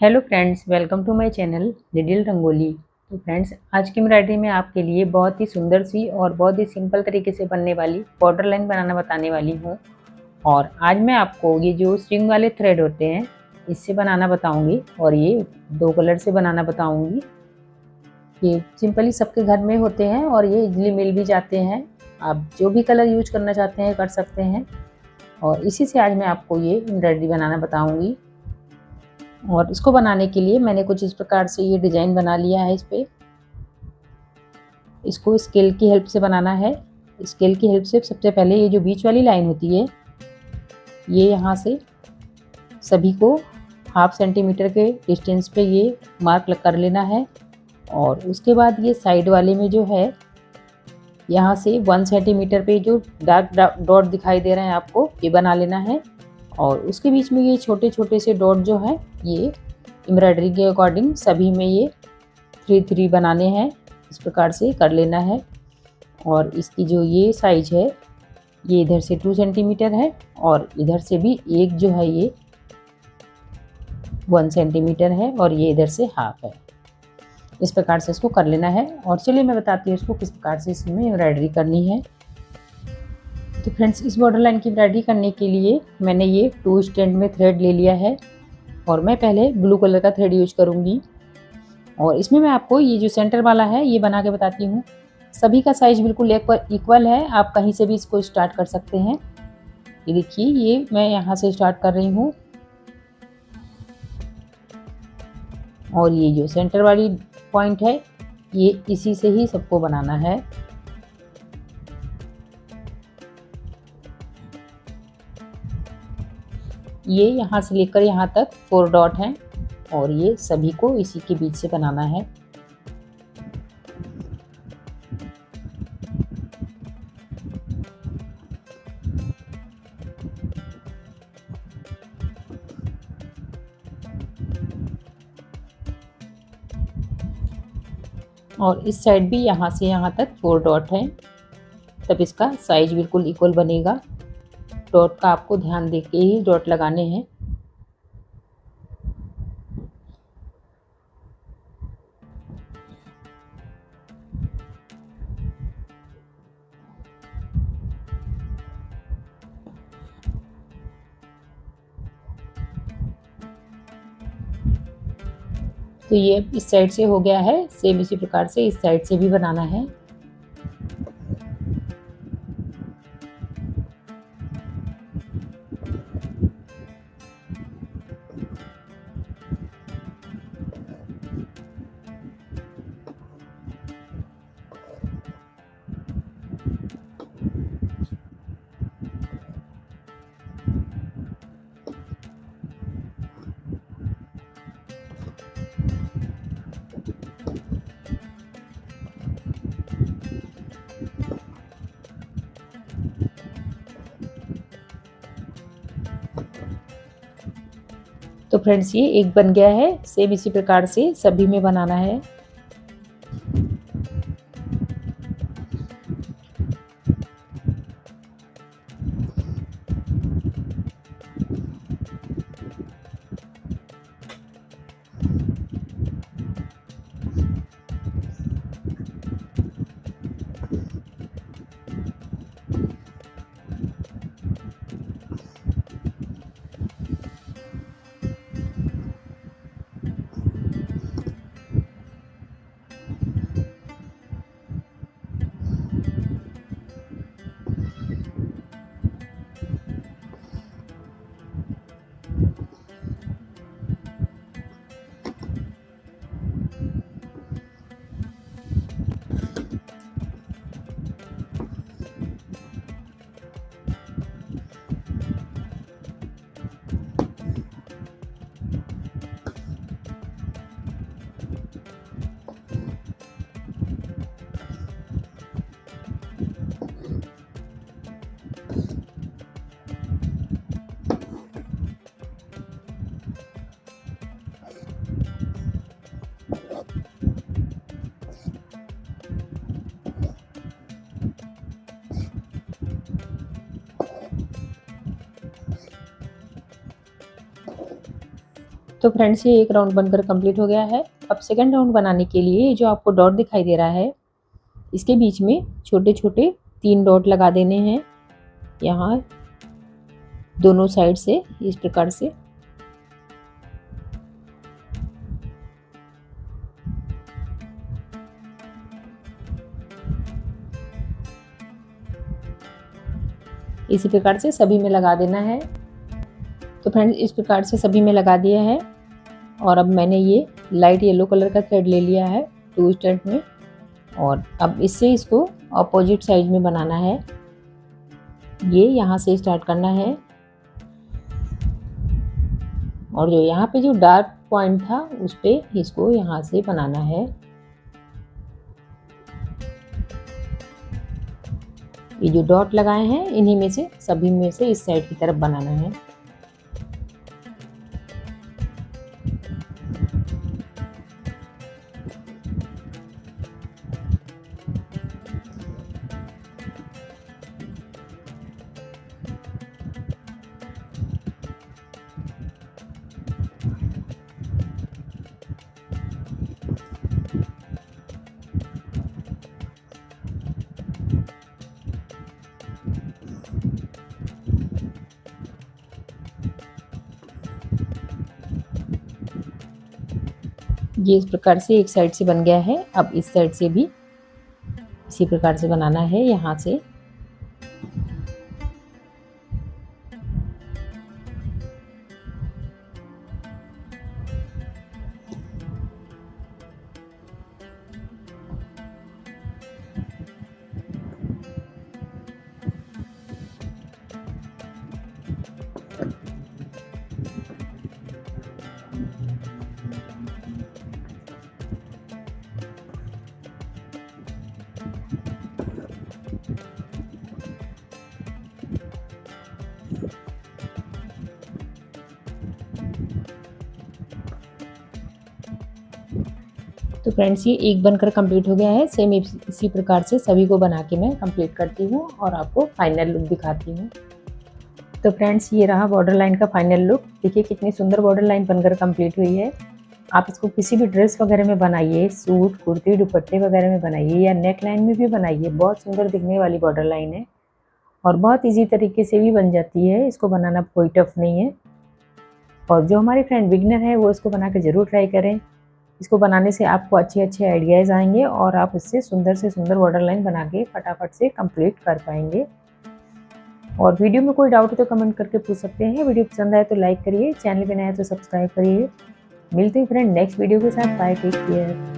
Hello friends, welcome to my channel little Rangoli. तो friends, आज की एम्ब्रॉयडरी में आपके लिए बहुत ही सुंदर सी और बहुत ही सिंपल तरीके से बनने वाली बॉर्डर लाइन बनाना बताने वाली हूँ। और आज मैं आपको ये जो स्ट्रिंग वाले थ्रेड होते हैं इससे बनाना बताऊंगी और ये 2 कलर से बनाना बताऊंगी। ये सिंपली सबके घर में होते हैं और ये इजीली मिल भी जाते हैं। आप जो भी कलर यूज करना चाहते हैं कर सकते हैं। और इसी से आज मैं आपको ये एम्ब्रॉयडरी बनाना बताऊँगी। और इसको बनाने के लिए मैंने कुछ इस प्रकार से ये डिज़ाइन बना लिया है। इस पे इसको स्केल की हेल्प से बनाना है। स्केल की हेल्प से सबसे पहले ये जो बीच वाली लाइन होती है ये यहाँ से सभी को हाफ सेंटीमीटर के डिस्टेंस पे ये मार्क कर लेना है। और उसके बाद ये साइड वाले में जो है यहाँ से 1 सेंटीमीटर पे जो डार्क डॉट दिखाई दे रहे हैं आपको ये बना लेना है। और उसके बीच में ये छोटे छोटे से डॉट जो है ये एम्ब्रॉयडरी के अकॉर्डिंग सभी में ये 3-3 बनाने हैं। इस प्रकार से कर लेना है। और इसकी जो ये साइज है ये इधर से 2 सेंटीमीटर है और इधर से भी एक जो है ये 1 सेंटीमीटर है और ये इधर से हाफ है। इस प्रकार से इसको कर लेना है। और चलिए मैं बताती हूँ इसको किस प्रकार से इसमें एम्ब्रॉयडरी करनी है। तो फ्रेंड्स, इस बॉर्डर लाइन की एम्ब्रॉयडरी करने के लिए मैंने ये 2 स्टैंड में थ्रेड ले लिया है और मैं पहले ब्लू कलर का थ्रेड यूज करूँगी। और इसमें मैं आपको ये जो सेंटर वाला है ये बना के बताती हूँ। सभी का साइज बिल्कुल इक्वल है, आप कहीं से भी इसको स्टार्ट कर सकते हैं। ये देखिए, ये मैं यहाँ से स्टार्ट कर रही हूँ और ये जो सेंटर वाली पॉइंट है ये इसी से ही सबको बनाना है। ये यहाँ से लेकर यहाँ तक 4 डॉट हैं और ये सभी को इसी के बीच से बनाना है। और इस साइड भी यहाँ से यहाँ तक 4 डॉट हैं, तब इसका साइज बिल्कुल इक्वल बनेगा। डॉट का आपको ध्यान देके ही डॉट लगाने हैं। तो ये इस साइड से हो गया है, सेम इसी प्रकार से इस साइड से भी बनाना है। तो फ्रेंड्स, ये एक बन गया है। सेम इसी प्रकार से सभी में बनाना है। तो फ्रेंड्स ये एक राउंड बनकर कंप्लीट हो गया है। अब सेकंड राउंड बनाने के लिए जो आपको डॉट दिखाई दे रहा है, इसके बीच में छोटे छोटे 3 डॉट लगा देने हैं यहाँ दोनों साइड से, इस प्रकार से। इसी प्रकार से सभी में लगा देना है। तो फ्रेंड्स इस प्रकार से सभी में लगा दिया है और अब मैंने ये लाइट येलो कलर का थ्रेड ले लिया है 2 स्टेप में, और अब इससे इसको अपोजिट साइड में बनाना है। ये यहाँ से स्टार्ट करना है और जो यहाँ पे जो डार्क पॉइंट था उस पे इसको यहाँ से बनाना है। ये जो डॉट लगाए हैं इन्हीं में से सभी में से इस साइड की तरफ बनाना है। ये इस प्रकार से एक साइड से बन गया है। अब इस साइड से भी इसी प्रकार से बनाना है यहाँ से। तो फ्रेंड्स ये एक बनकर कंप्लीट हो गया है। सेम इसी प्रकार से सभी को बना के मैं कंप्लीट करती हूँ और आपको फाइनल लुक दिखाती हूँ। तो फ्रेंड्स ये रहा बॉर्डर लाइन का फाइनल लुक। देखिए कितनी सुंदर बॉर्डर लाइन बनकर कंप्लीट हुई है। आप इसको किसी भी ड्रेस वगैरह में बनाइए, सूट कुर्ती दुपट्टे वगैरह में बनाइए या नेक लाइन में भी बनाइए, बहुत सुंदर दिखने वाली बॉर्डर लाइन है और बहुत ईजी तरीके से भी बन जाती है। इसको बनाना कोई टफ नहीं है और जो हमारे फ्रेंड बिगिनर है वो इसको बना के ज़रूर ट्राई करें। इसको बनाने से आपको अच्छे अच्छे आइडियाज़ आएंगे और आप इससे सुंदर से सुंदर बॉर्डर लाइन बना के फटाफट से कंप्लीट कर पाएंगे। और वीडियो में कोई डाउट हो तो कमेंट करके पूछ सकते हैं। वीडियो पसंद आए तो लाइक करिए, चैनल पे नया है तो सब्सक्राइब करिए। मिलते हैं फ्रेंड नेक्स्ट वीडियो के साथ। Bye, take care.